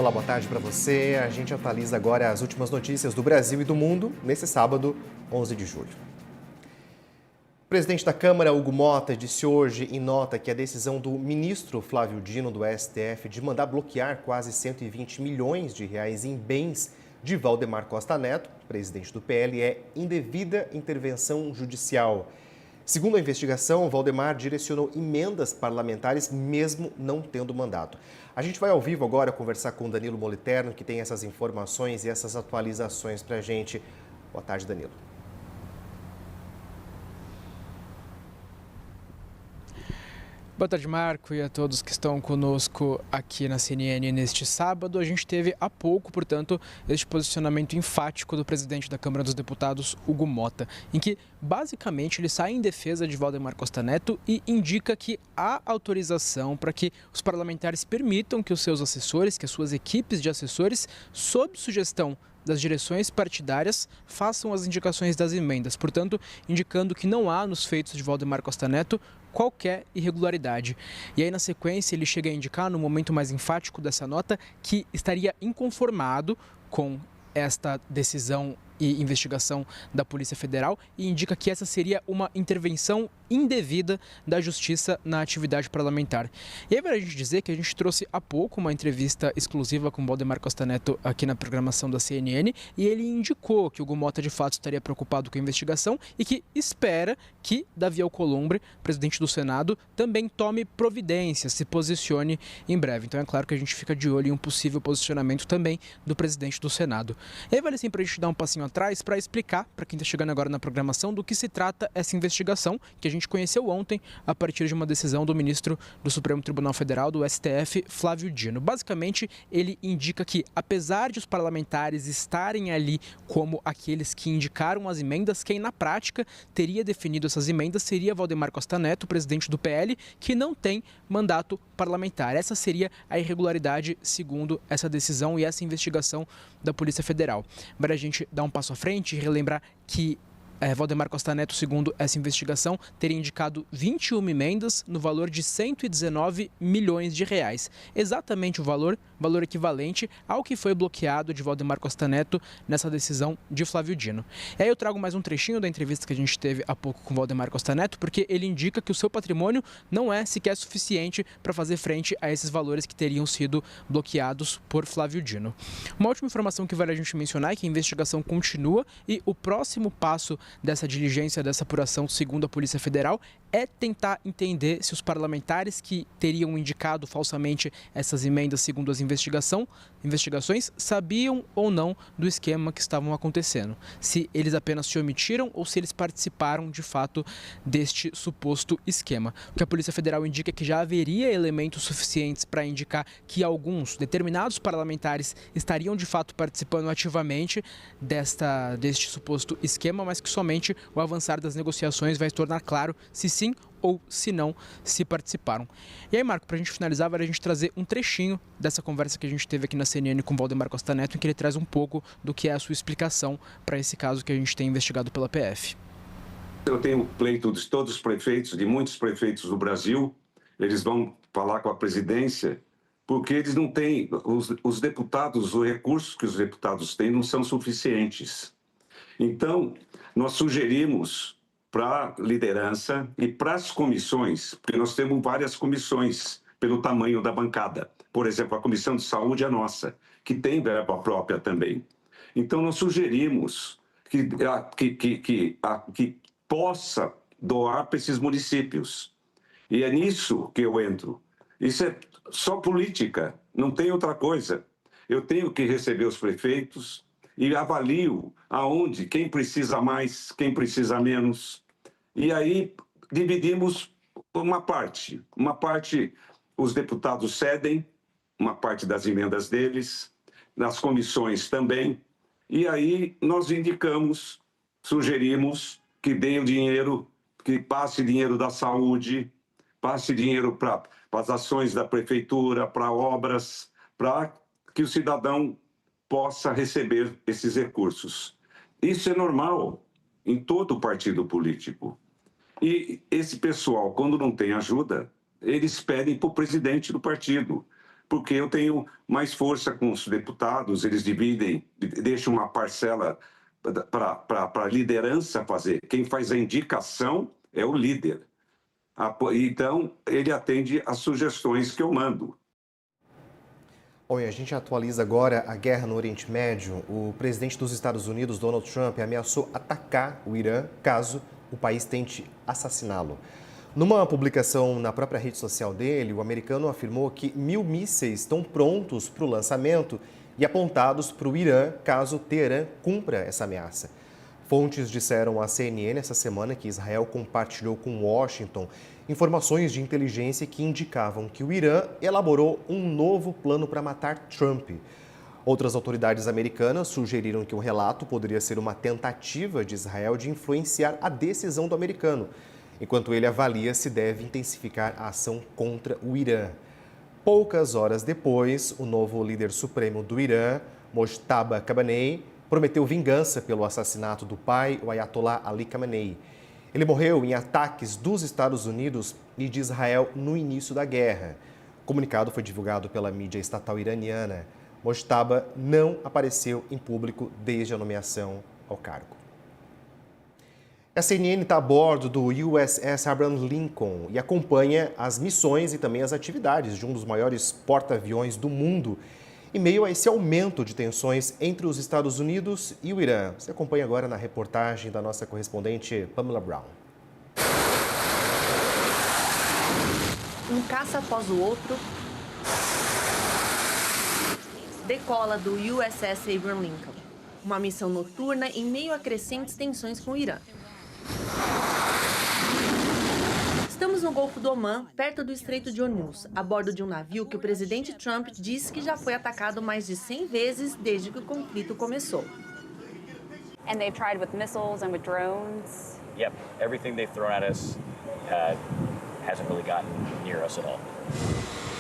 Olá, boa tarde para você. A gente atualiza agora as últimas notícias do Brasil e do mundo nesse sábado, 11 de julho. O presidente da Câmara, Hugo Motta, disse hoje em nota que a decisão do ministro Flávio Dino do STF de mandar bloquear quase 120 milhões de reais em bens de Valdemar Costa Neto, presidente do PL, é indevida intervenção judicial. Segundo a investigação, Valdemar direcionou emendas parlamentares mesmo não tendo mandato. A gente vai ao vivo agora conversar com Danilo Moliterno, que tem essas informações e essas atualizações para a gente. Boa tarde, Danilo. Boa tarde, Marco, e a todos que estão conosco aqui na CNN neste sábado. A gente teve há pouco, portanto, este posicionamento enfático do presidente da Câmara dos Deputados, Hugo Motta, em que, basicamente, ele sai em defesa de Valdemar Costa Neto e indica que há autorização para que os parlamentares permitam que os seus assessores, que as suas equipes de assessores, sob sugestão das direções partidárias, façam as indicações das emendas, portanto, indicando que não há nos feitos de Valdemar Costa Neto qualquer irregularidade. E aí, na sequência, ele chega a indicar, no momento mais enfático dessa nota, que estaria inconformado com esta decisão e investigação da Polícia Federal e indica que essa seria uma intervenção indevida da Justiça na atividade parlamentar. E aí, para a gente dizer que a gente trouxe há pouco uma entrevista exclusiva com Valdemar Costa Neto aqui na programação da CNN e ele indicou que o Hugo Motta de fato estaria preocupado com a investigação e que espera que Davi Alcolumbre, presidente do Senado, também tome providências, se posicione em breve. Então é claro que a gente fica de olho em um possível posicionamento também do presidente do Senado. E aí vale assim para a gente dar um passinho atrás para explicar para quem está chegando agora na programação do que se trata essa investigação que a gente conheceu ontem a partir de uma decisão do ministro do Supremo Tribunal Federal, do STF, Flávio Dino. Basicamente, ele indica que, apesar de os parlamentares estarem ali como aqueles que indicaram as emendas, quem na prática teria definido essas emendas seria Valdemar Costa Neto, presidente do PL, que não tem mandato parlamentar. Essa seria a irregularidade segundo essa decisão e essa investigação da Polícia Federal. Para a gente dar um passo à frente e relembrar que Valdemar Costa Neto, segundo essa investigação, teria indicado 21 emendas no valor de 119 milhões de reais. Exatamente o valor equivalente ao que foi bloqueado de Valdemar Costa Neto nessa decisão de Flávio Dino. E aí eu trago mais um trechinho da entrevista que a gente teve há pouco com Valdemar Costa Neto, porque ele indica que o seu patrimônio não é sequer suficiente para fazer frente a esses valores que teriam sido bloqueados por Flávio Dino. Uma última informação que vale a gente mencionar é que a investigação continua e o próximo passo dessa diligência, dessa apuração, segundo a Polícia Federal, é tentar entender se os parlamentares que teriam indicado falsamente essas emendas, segundo as investigações, sabiam ou não do esquema que estavam acontecendo. Se eles apenas se omitiram ou se eles participaram, de fato, deste suposto esquema. O que a Polícia Federal indica é que já haveria elementos suficientes para indicar que alguns determinados parlamentares estariam, de fato, participando ativamente deste suposto esquema, mas que somente o avançar das negociações vai tornar claro se sim ou se não se participaram. E aí, Marco, para a gente finalizar, vale a gente trazer um trechinho dessa conversa que a gente teve aqui na CNN com Valdemar Costa Neto, em que ele traz um pouco do que é a sua explicação para esse caso que a gente tem investigado pela PF. Eu tenho pleito de todos os prefeitos, de muitos prefeitos do Brasil, eles vão falar com a presidência, porque eles não têm, os deputados, os recursos que os deputados têm não são suficientes. Então, nós sugerimos para a liderança e para as comissões, porque nós temos várias comissões pelo tamanho da bancada. Por exemplo, a Comissão de Saúde é nossa, que tem verba própria também. Então, nós sugerimos que possa doar para esses municípios. E é nisso que eu entro. Isso é só política, não tem outra coisa. Eu tenho que receber os prefeitos e avalio aonde, quem precisa mais, quem precisa menos. E aí dividimos uma parte os deputados cedem, uma parte das emendas deles, nas comissões também, e aí nós indicamos, sugerimos que dê o dinheiro, que passe dinheiro da saúde, passe dinheiro para as ações da prefeitura, para obras, para que o cidadão possa receber esses recursos. Isso é normal em todo partido político. E esse pessoal, quando não tem ajuda, eles pedem para o presidente do partido. porque eu tenho mais força com os deputados, eles dividem, deixam uma parcela para a liderança fazer. Quem faz a indicação é o líder. Então, ele atende às sugestões que eu mando. Bom, e a gente atualiza agora a guerra no Oriente Médio. O presidente dos Estados Unidos, Donald Trump, ameaçou atacar o Irã caso o país tente assassiná-lo. Numa publicação na própria rede social dele, o americano afirmou que 1000 mísseis estão prontos para o lançamento e apontados para o Irã caso Teherã cumpra essa ameaça. Fontes disseram à CNN essa semana que Israel compartilhou com Washington informações de inteligência que indicavam que o Irã elaborou um novo plano para matar Trump. Outras autoridades americanas sugeriram que o relato poderia ser uma tentativa de Israel de influenciar a decisão do americano, enquanto ele avalia se deve intensificar a ação contra o Irã. Poucas horas depois, o novo líder supremo do Irã, Mojtaba Khamenei, prometeu vingança pelo assassinato do pai, o Ayatollah Ali Khamenei. Ele morreu em ataques dos Estados Unidos e de Israel no início da guerra. O comunicado foi divulgado pela mídia estatal iraniana. Mojtaba não apareceu em público desde a nomeação ao cargo. A CNN está a bordo do USS Abraham Lincoln e acompanha as missões e também as atividades de um dos maiores porta-aviões do mundo, em meio a esse aumento de tensões entre os Estados Unidos e o Irã. Você acompanha agora na reportagem da nossa correspondente Pamela Brown. Um caça após o outro decola do USS Abraham Lincoln, uma missão noturna em meio a crescentes tensões com o Irã. Estamos no Golfo do Omã, perto do Estreito de Hormuz, a bordo de um navio que o presidente Trump disse que já foi atacado mais de 100 vezes desde que o conflito começou. And they've tried with missiles and with drones. Yep, everything they've thrown at us hasn't really gotten near us at all.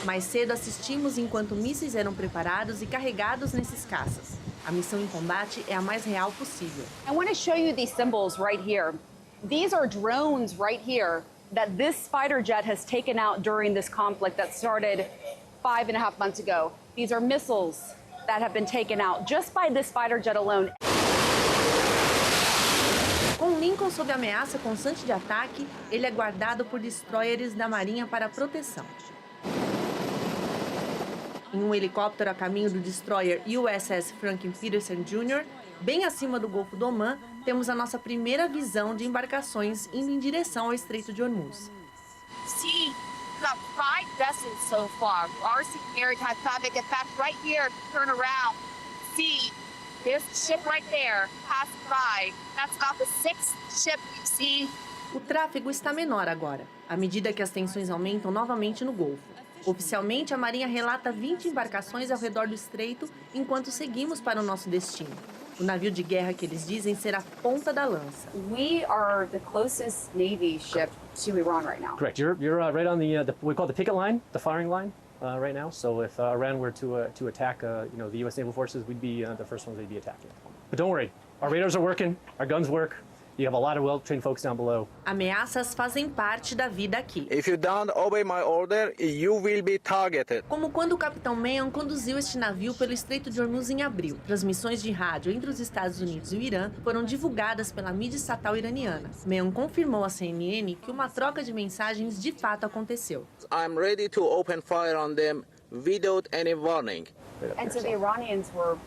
Mais cedo assistimos enquanto mísseis eram preparados e carregados nesses caças. A missão em combate é a mais real possível. I want to show you these symbols right here. These are drones right here that this fighter jet has taken out during this conflict that started 5.5 months ago. These are missiles that have been taken out just by this fighter jet alone. Com Lincoln sob ameaça constante de ataque, ele é guardado por destroyers da Marinha para proteção. Em um helicóptero a caminho do destroyer USS Franklin Peterson Jr., bem acima do Golfo do Omã, temos a nossa primeira visão de embarcações indo em direção ao Estreito de Hormuz. See, we've got 5 vessels so far. RC Maritime Traffic, in fact, right here, turn around. See, there's the ship right there, passing by. That's not the 6th ship you see. O tráfego está menor agora, à medida que as tensões aumentam novamente no Golfo. Oficialmente, a Marinha relata 20 embarcações ao redor do estreito enquanto seguimos para o nosso destino. O navio de guerra que eles dizem ser a ponta da lança. We are the closest Navy ship to Iran right now. Correct. You're right on the we call it the picket line, the firing line right now. So if Iran were to attack, the U.S. Naval Forces, we'd be the first ones they'd be attacking. But don't worry, our radars are working, our guns work. You have a lot of well-trained folks down below. Ameaças fazem parte da vida aqui. If you don't obey my order, you will be targeted. Como quando o capitão Meon conduziu este navio pelo Estreito de Hormuz em abril. Transmissões de rádio entre os Estados Unidos e o Irã foram divulgadas pela mídia estatal iraniana. Meon confirmou à CNN que uma troca de mensagens de fato aconteceu. I'm ready to open fire on them without any warning. And so the Iranians were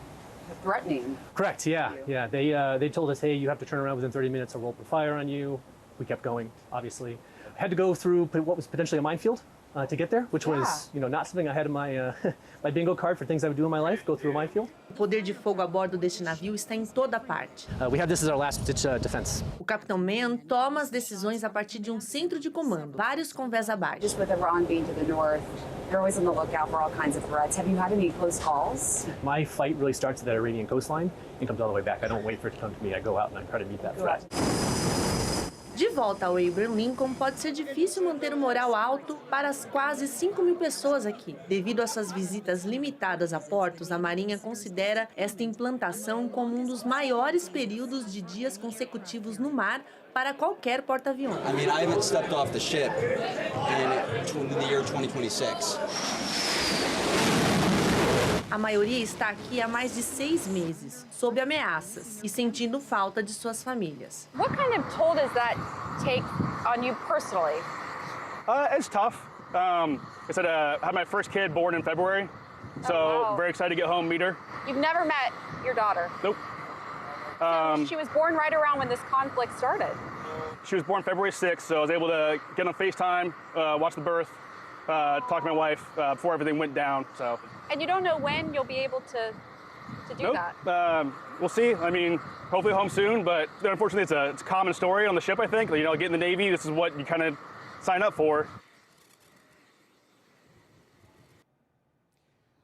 threatening. Correct. Yeah. They told us, hey, you have to turn around within 30 minutes or we'll open fire on you. We kept going. Obviously, had to go through what was potentially a minefield to get there, which was not something I had in my my bingo card for things I would do in my life. Go through a minefield. O poder de fogo a bordo deste navio está em toda parte. We have this as our last ditch defense. O capitão Meon toma as decisões a partir de um centro de comando, vários convés abaixo. Just with Iran being to the north, they're always on the lookout for all kinds of threats. Have you had any close calls? My fight really starts at that Iranian coastline and comes all the way back. I don't wait for it to come to me. I go out and I try to meet that threat. De volta ao Abraham Lincoln, pode ser difícil manter o moral alto para as quase 5.000 pessoas aqui. Devido às suas visitas limitadas a portos, a Marinha considera esta implantação como um dos maiores períodos de dias consecutivos no mar para qualquer porta-aviões. I mean, I haven't stepped off the ship in the year 2026. A maioria está aqui há mais de 6 meses, sob ameaças e sentindo falta de suas famílias. What kind of toll does that take on you personally? It's tough. I said I had my first kid born in February, so wow. very excited to get home and meet her. You've never met your daughter? Nope. She was born right around when this conflict started. She was born February 6th, so I was able to get on FaceTime, watch the birth, talk to my wife before everything went down. So. And you don't know when you'll be able to do nope. that? We'll see. I mean, hopefully home soon, but unfortunately it's a common story on the ship, I think. You know, get in the Navy, this is what you kind of sign up for.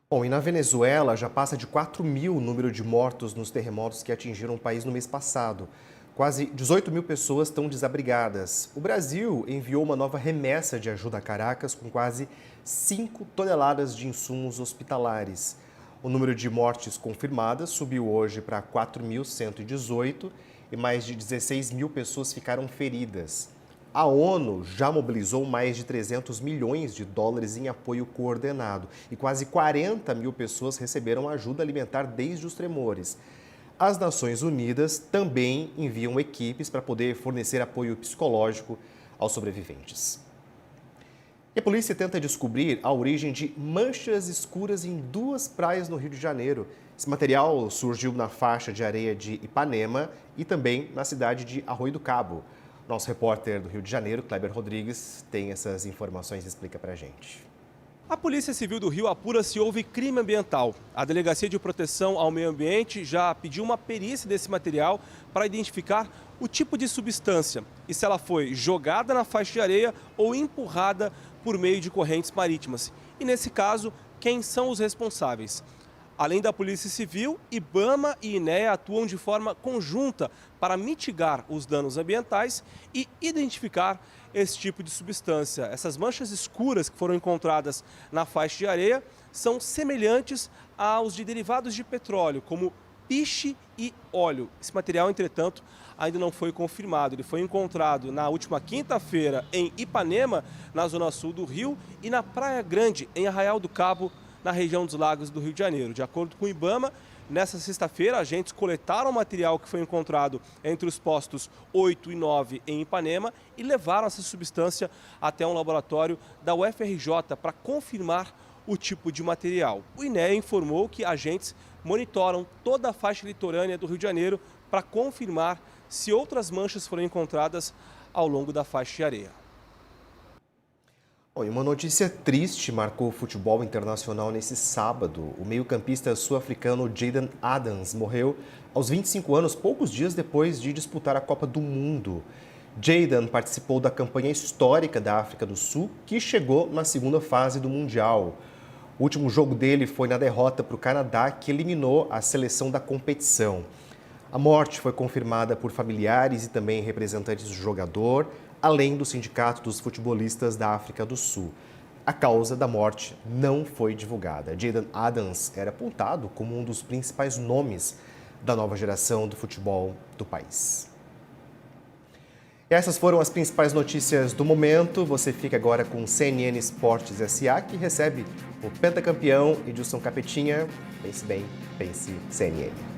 Bom, e na Venezuela já passa de 4.000 o número de mortos nos terremotos que atingiram o país no mês passado. Quase 18 mil pessoas estão desabrigadas. O Brasil enviou uma nova remessa de ajuda a Caracas com quase 5 toneladas de insumos hospitalares. O número de mortes confirmadas subiu hoje para 4.118 e mais de 16 mil pessoas ficaram feridas. A ONU já mobilizou mais de 300 milhões de dólares em apoio coordenado e quase 40 mil pessoas receberam ajuda alimentar desde os tremores. As Nações Unidas também enviam equipes para poder fornecer apoio psicológico aos sobreviventes. E a polícia tenta descobrir a origem de manchas escuras em 2 praias no Rio de Janeiro. Esse material surgiu na faixa de areia de Ipanema e também na cidade de Arroio do Cabo. Nosso repórter do Rio de Janeiro, Kleber Rodrigues, tem essas informações e explica pra gente. A Polícia Civil do Rio apura se houve crime ambiental. A Delegacia de Proteção ao Meio Ambiente já pediu uma perícia desse material para identificar o tipo de substância e se ela foi jogada na faixa de areia ou empurrada por meio de correntes marítimas. E nesse caso, quem são os responsáveis? Além da Polícia Civil, IBAMA e INEA atuam de forma conjunta para mitigar os danos ambientais e identificar esse tipo de substância. Essas manchas escuras que foram encontradas na faixa de areia são semelhantes aos de derivados de petróleo, como piche e óleo. Esse material, entretanto, ainda não foi confirmado. Ele foi encontrado na última quinta-feira em Ipanema, na zona sul do Rio, e na Praia Grande, em Arraial do Cabo, na região dos Lagos do Rio de Janeiro. De acordo com o IBAMA, nessa sexta-feira, agentes coletaram o material que foi encontrado entre os postos 8 e 9 em Ipanema e levaram essa substância até um laboratório da UFRJ para confirmar o tipo de material. O INEA informou que agentes monitoram toda a faixa litorânea do Rio de Janeiro para confirmar se outras manchas foram encontradas ao longo da faixa de areia. Bom, e uma notícia triste marcou o futebol internacional nesse sábado. O meio-campista sul-africano Jayden Adams morreu aos 25 anos, poucos dias depois de disputar a Copa do Mundo. Jayden participou da campanha histórica da África do Sul, que chegou na segunda fase do Mundial. O último jogo dele foi na derrota para o Canadá, que eliminou a seleção da competição. A morte foi confirmada por familiares e também representantes do jogador, além do Sindicato dos Futebolistas da África do Sul. A causa da morte não foi divulgada. Jayden Adams era apontado como um dos principais nomes da nova geração do futebol do país. E essas foram as principais notícias do momento. Você fica agora com o CNN Esportes SA, que recebe o pentacampeão Edilson Capetinha. Pense bem, pense CNN.